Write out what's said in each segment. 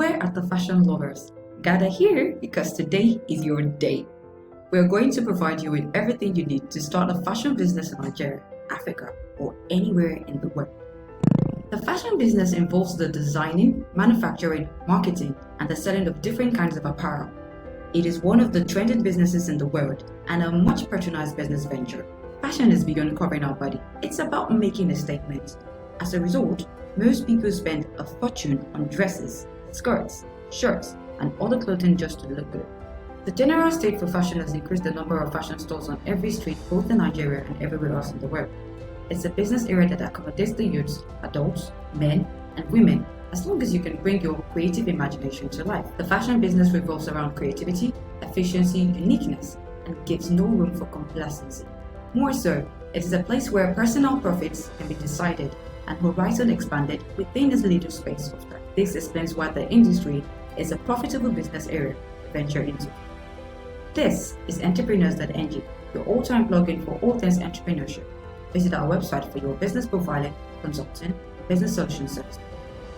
Where are the fashion lovers? Gather here because today is your day. We're going to provide you with everything you need to start a fashion business in Nigeria, Africa, or anywhere in the world. The fashion business involves the designing, manufacturing, marketing, and the selling of different kinds of apparel. It is one of the trending businesses in the world and a much patronized business venture. Fashion is beyond covering our body. It's about making a statement. As a result, most people spend a fortune on dresses, skirts, shirts, and other clothing just to look good. The general state for fashion has increased the number of fashion stores on every street both in Nigeria and everywhere else in the world. It's a business area that accommodates the youths, adults, men, and women, as long as you can bring your creative imagination to life. The fashion business revolves around creativity, efficiency, uniqueness, and gives no room for complacency. More so, it is a place where personal profits can be decided and horizon expanded within a little space of time. This explains why the industry is a profitable business area to venture into. This is entrepreneurs.ng, your all-time plugin for all things entrepreneurship. Visit our website for your business profiling, consulting, and business solution service.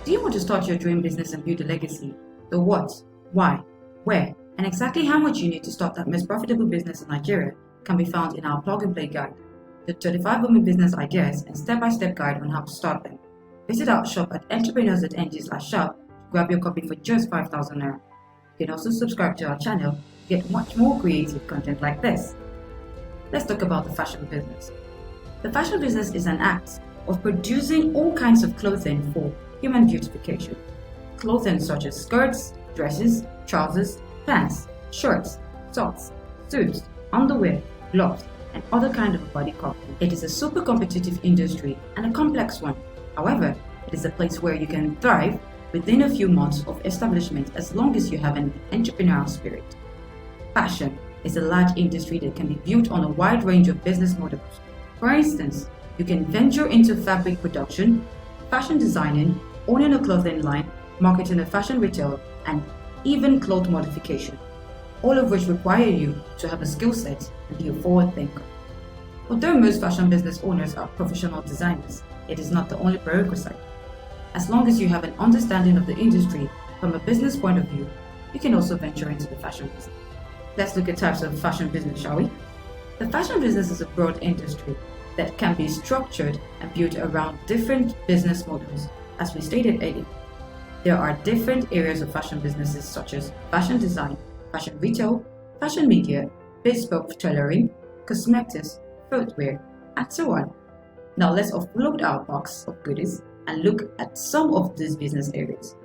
Do you want to start your dream business and build a legacy? The what, why, where, and exactly how much you need to start that most profitable business in Nigeria can be found in our plug-and-play guide, the 35 women business ideas and step-by-step guide on how to start them. Visit our shop at entrepreneurs.ng/shop to grab your copy for just 5,000 naira. You can also subscribe to our channel to get much more creative content like this. Let's talk about the fashion business. The fashion business is an act of producing all kinds of clothing for human beautification. Clothing such as skirts, dresses, trousers, pants, shirts, socks, suits, underwear, gloves, and other kinds of body covering. It is a super competitive industry and a complex one. However, it is a place where you can thrive within a few months of establishment as long as you have an entrepreneurial spirit. Fashion is a large industry that can be built on a wide range of business models. For instance, you can venture into fabric production, fashion designing, owning a clothing line, marketing a fashion retail, and even cloth modification, all of which require you to have a skill set and be a forward thinker. Although most fashion business owners are professional designers, it is not the only prerequisite. As long as you have an understanding of the industry from a business point of view, you can also venture into the fashion business. Let's look at types of fashion business, shall we? The fashion business is a broad industry that can be structured and built around different business models. As we stated earlier, there are different areas of fashion businesses such as fashion design, fashion retail, fashion media, bespoke tailoring, cosmetics, footwear, and so on. Now let's offload our box of goodies and look at some of these business areas.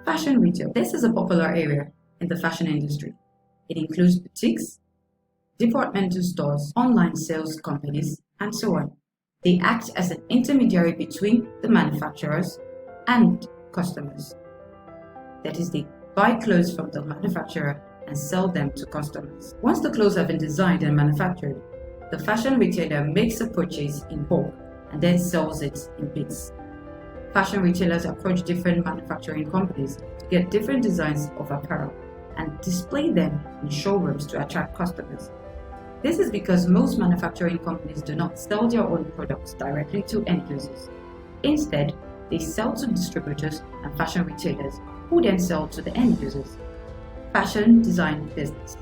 Fashion retail. This is a popular area in the fashion industry. It includes boutiques, departmental stores, online sales companies, and so on. They act as an intermediary between the manufacturers and customers. That is, they buy clothes from the manufacturer and sell them to customers. Once the clothes have been designed and manufactured, the fashion retailer makes a purchase in bulk and then sells it in bits. Fashion retailers approach different manufacturing companies to get different designs of apparel and display them in showrooms to attract customers. This is because most manufacturing companies do not sell their own products directly to end users. Instead, they sell to distributors and fashion retailers who then sell to the end users. Fashion design business.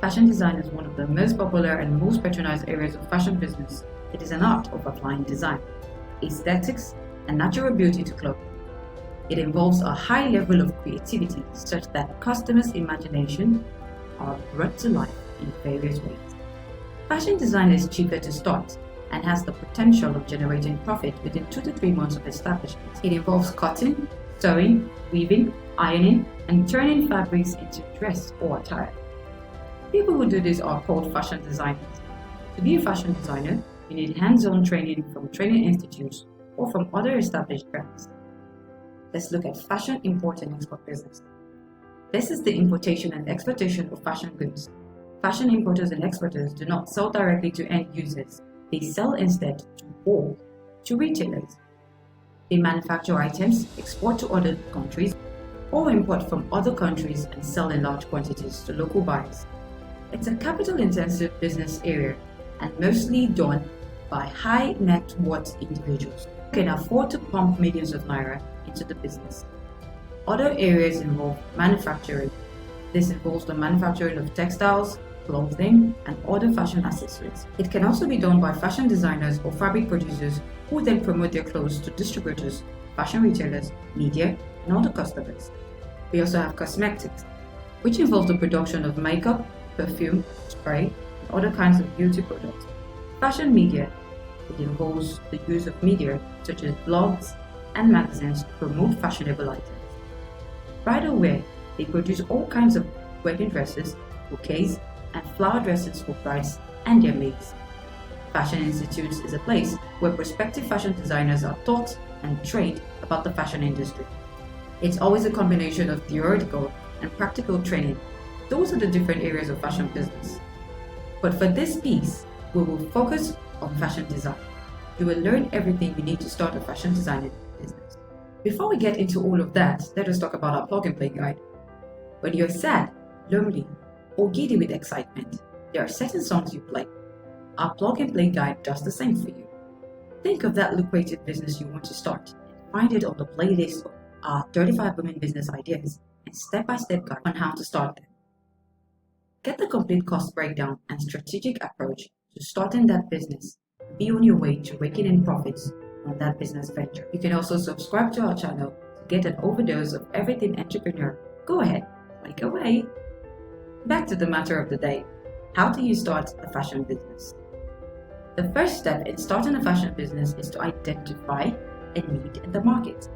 Fashion design is one of the most popular and most patronized areas of fashion business. It is an art of applying design, aesthetics, and natural beauty to clothing. It involves a high level of creativity such that customers' imagination are brought to life in various ways. Fashion design is cheaper to start and has the potential of generating profit within 2 to 3 months of establishment. It involves cutting, sewing, weaving, ironing, and turning fabrics into dress or attire. People who do this are called fashion designers. To be a fashion designer, you need hands-on training from training institutes or from other established brands. Let's look at fashion import and export business. This is the importation and exportation of fashion goods. Fashion importers and exporters do not sell directly to end users. They sell instead to bulk, to retailers. They manufacture items, export to other countries, or import from other countries and sell in large quantities to local buyers. It's a capital-intensive business area and mostly done by high net worth individuals who can afford to pump millions of naira into the business. Other areas involve manufacturing. This involves the manufacturing of textiles, clothing, and other fashion accessories. It can also be done by fashion designers or fabric producers who then promote their clothes to distributors, fashion retailers, media, and other customers. We also have cosmetics, which involves the production of makeup, perfume, spray, and other kinds of beauty products. Fashion media, it involves the use of media such as blogs and magazines to promote fashionable items. Bridal wear, they produce all kinds of wedding dresses, bouquets, and flower dresses for brides and their maids. Fashion institutes is a place where prospective fashion designers are taught and trained about the fashion industry. It's always a combination of theoretical and practical training. Those are the different areas of fashion business. But for this piece, we will focus on fashion design. You will learn everything you need to start a fashion designing business. Before we get into all of that, let us talk about our plug and play guide. When you're sad, lonely, or giddy with excitement, there are certain songs you play. Our plug and play guide does the same for you. Think of that lucrative business you want to start and find it on the playlist of our 35 women business ideas and step-by-step guide on how to start them. Get the complete cost breakdown and strategic approach to starting that business and be on your way to raking in profits on that business venture. You can also subscribe to our channel to get an overdose of everything entrepreneur. Go ahead, click away. Back to the matter of the day. How do you start a fashion business? The first step in starting a fashion business is to identify a need in the market.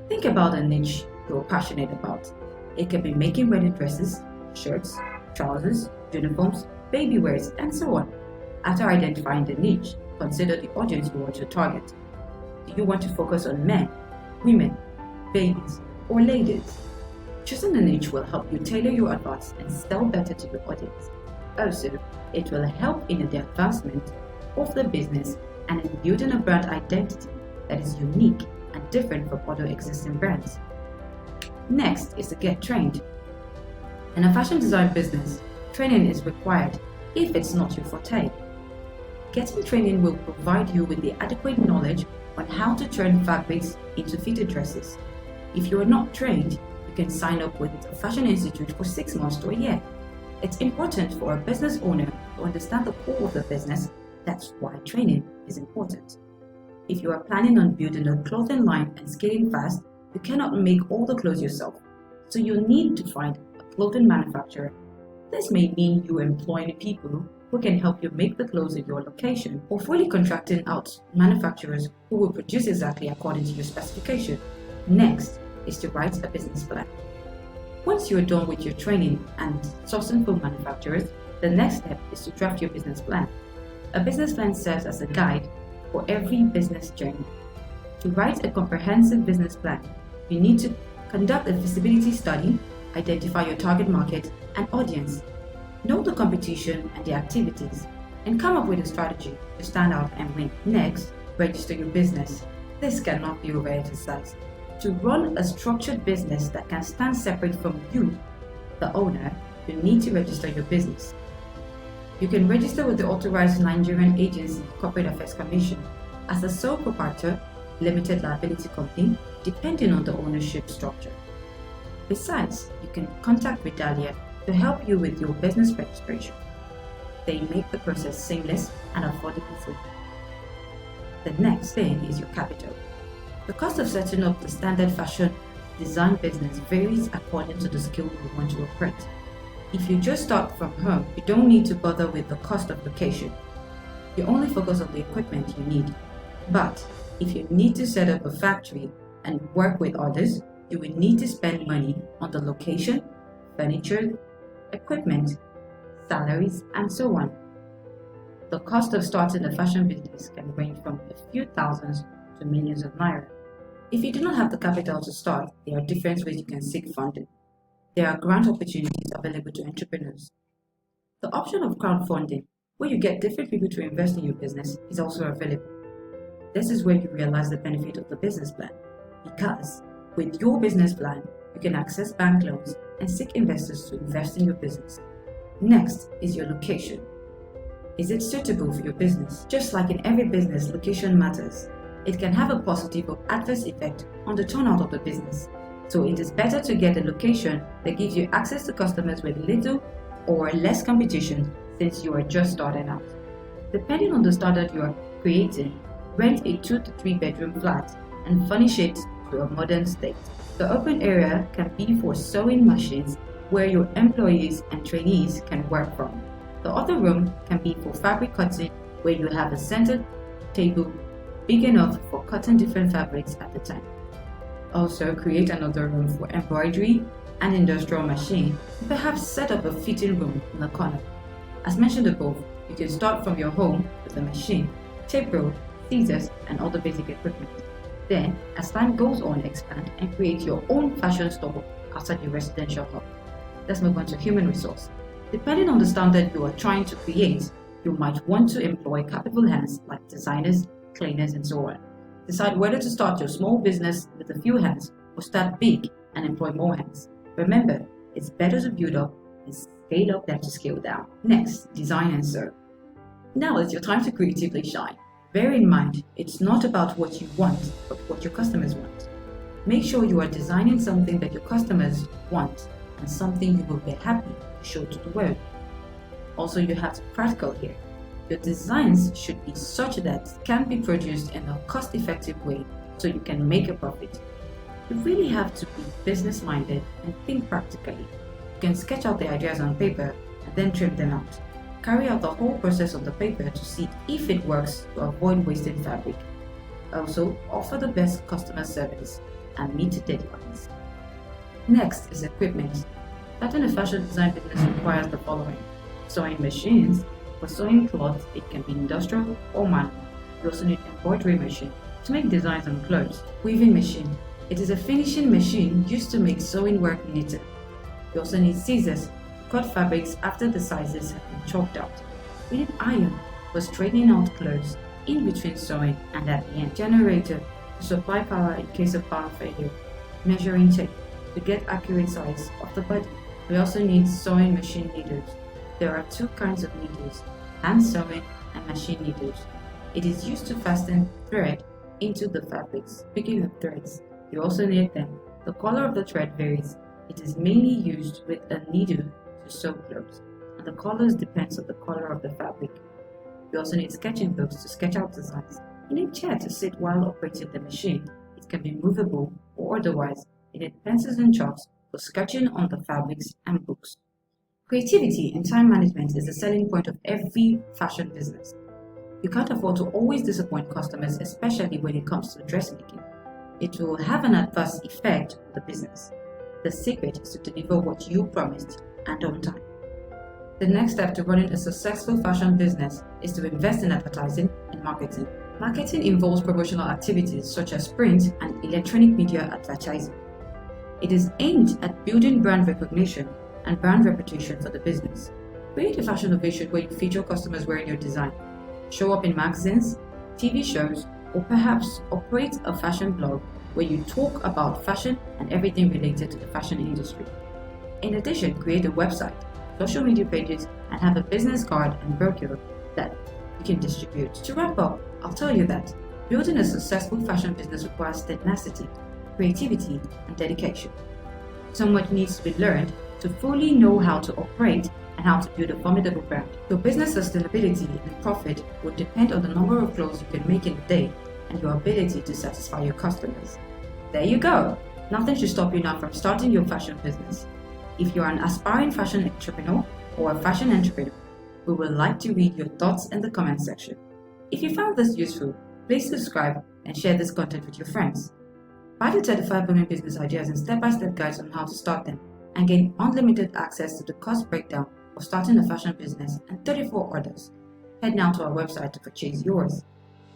Think about a niche you're passionate about. It can be making wedding dresses, shirts, trousers, uniforms, baby wears, and so on. After identifying the niche, consider the audience you want to target. Do you want to focus on men, women, babies, or ladies? Choosing a niche will help you tailor your advice and sell better to your audience. Also, it will help in the advancement of the business and in building a brand identity that is unique and different from other existing brands. Next is to get trained. In a fashion design business, training is required if it's not your forte. Getting training will provide you with the adequate knowledge on how to turn fabrics into fitted dresses. If you are not trained, you can sign up with a fashion institute for 6 months to a year. It's important for a business owner to understand the core of the business. That's why training is important. If you are planning on building a clothing line and scaling fast, you cannot make all the clothes yourself, so you need to find a clothing manufacturer. This may mean you employing people who can help you make the clothes in your location, or fully contracting out manufacturers who will produce exactly according to your specification. Next is to write a business plan. Once you're done with your training and sourcing for manufacturers, the next step is to draft your business plan. A business plan serves as a guide for every business journey. To write a comprehensive business plan, you need to conduct a feasibility study, identify your target market and audience, know the competition and the activities, and come up with a strategy to stand out and win. Next, register your business. This cannot be overemphasized. To run a structured business that can stand separate from you, the owner, you need to register your business. You can register with the authorized Nigerian agency Corporate Affairs Commission as a sole proprietor, limited liability company, depending on the ownership structure. Besides, you can contact Redalia to help you with your business registration. They make the process seamless and affordable for you. The next thing is your capital. The cost of setting up the standard fashion design business varies according to the skill you want to operate. If you just start from home, you don't need to bother with the cost of location. You only focus on the equipment you need. But if you need to set up a factory and work with others, you will need to spend money on the location, furniture, equipment, salaries, and so on. The cost of starting a fashion business can range from a few thousands to millions of naira. If you do not have the capital to start, there are different ways you can seek funding. There are grant opportunities available to entrepreneurs. The option of crowdfunding, where you get different people to invest in your business, is also available. This is where you realize the benefit of the business plan, because with your business plan, you can access bank loans and seek investors to invest in your business. Next is your location. Is it suitable for your business? Just like in every business, location matters. It can have a positive or adverse effect on the turnout of the business. So it is better to get a location that gives you access to customers with little or less competition since you are just starting out. Depending on the standard you are creating, rent a 2 to 3 bedroom flat and furnish it to a modern state. The open area can be for sewing machines where your employees and trainees can work from. The other room can be for fabric cutting where you have a centered table big enough for cutting different fabrics at a time. Also, create another room for embroidery and industrial machine, and perhaps set up a fitting room in the corner. As mentioned above, you can start from your home with a machine, tape rule, scissors, and other basic equipment. Then, as time goes on, expand and create your own fashion store outside your residential hub. Let's move on to human resource. Depending on the standard you are trying to create, you might want to employ capable hands like designers, cleaners, and so on. Decide whether to start your small business with a few hands or start big and employ more hands. Remember, it's better to build up and scale up than to scale down. Next, design and sew. Now is your time to creatively shine. Bear in mind, it's not about what you want, but what your customers want. Make sure you are designing something that your customers want and something you will be happy to show to the world. Also, you have to be practical here. Your designs should be such that it can be produced in a cost-effective way so you can make a profit. You really have to be business-minded and think practically. You can sketch out the ideas on paper and then trim them out. Carry out the whole process on the paper to see if it works to avoid wasting fabric. Also, offer the best customer service and meet deadlines. Next is equipment. Starting a fashion design business requires the following: sewing machines. For sewing cloth, it can be industrial or manual. You also need embroidery machine to make designs on clothes. Weaving machine. It is a finishing machine used to make sewing work neater. You also need scissors to cut fabrics after the sizes have been chalked out. You need iron for straightening out clothes in between sewing and at the end. Generator to supply power in case of power failure. Measuring tape to get accurate size of the body. We also need sewing machine needles. There are two kinds of needles, hand sewing and machine needles. It is used to fasten thread into the fabrics. Speaking of threads, you also need them. The color of the thread varies. It is mainly used with a needle to sew clothes, and the colors depends on the color of the fabric. You also need sketching books to sketch out designs. You need chair to sit while operating the machine. It can be movable or otherwise. You need pencils and chalks for sketching on the fabrics and books. Creativity and time management is the selling point of every fashion business. You can't afford to always disappoint customers, especially when it comes to dressmaking. It will have an adverse effect on the business. The secret is to deliver what you promised and on time. The next step to running a successful fashion business is to invest in advertising and marketing. Marketing involves promotional activities such as print and electronic media advertising. It is aimed at building brand recognition and brand reputation for the business. Create a fashion ovation where you feature customers wearing your design. Show up in magazines, TV shows, or perhaps operate a fashion blog where you talk about fashion and everything related to the fashion industry. In addition, create a website, social media pages, and have a business card and brochure that you can distribute. To wrap up, I'll tell you that building a successful fashion business requires tenacity, creativity, and dedication. So much needs to be learned to fully know how to operate and how to build a formidable brand. Your business sustainability and profit will depend on the number of clothes you can make in a day and your ability to satisfy your customers. There you go! Nothing should stop you now from starting your fashion business. If you are an aspiring fashion entrepreneur or a fashion entrepreneur, we would like to read your thoughts in the comment section. If you found this useful, please subscribe and share this content with your friends. Buy the 35 Women Business Ideas and step-by-step guides on how to start them and gain unlimited access to the cost breakdown of starting a fashion business and 34 others. Head now to our website to purchase yours.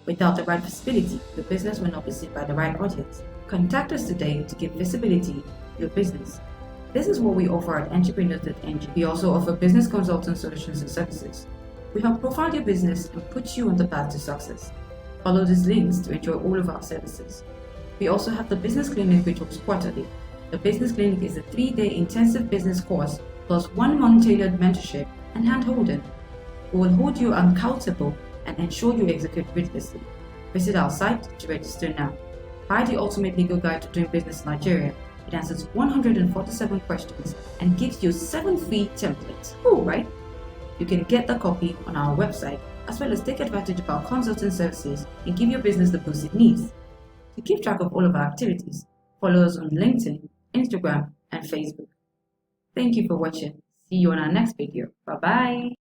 Without the right visibility, your business will not be seen by the right audience. Contact us today to give visibility to your business. This is what we offer at entrepreneurs.ng. We also offer business consulting solutions and services. We help profile your business and put you on the path to success. Follow these links to enjoy all of our services. We also have the Business Clinic, which works quarterly. The Business Clinic is a 3-day intensive business course plus 1 month tailored mentorship and hand-holding. We will hold you accountable and ensure you execute ruthlessly. Visit our site to register now. Buy the ultimate legal guide to doing business in Nigeria. It answers 147 questions and gives you 7 free templates. Cool, right? You can get the copy on our website, as well as take advantage of our consulting services and give your business the boost it needs. To keep track of all of our activities, follow us on LinkedIn, Instagram, and Facebook. Thank you for watching. See you on our next video. Bye-bye.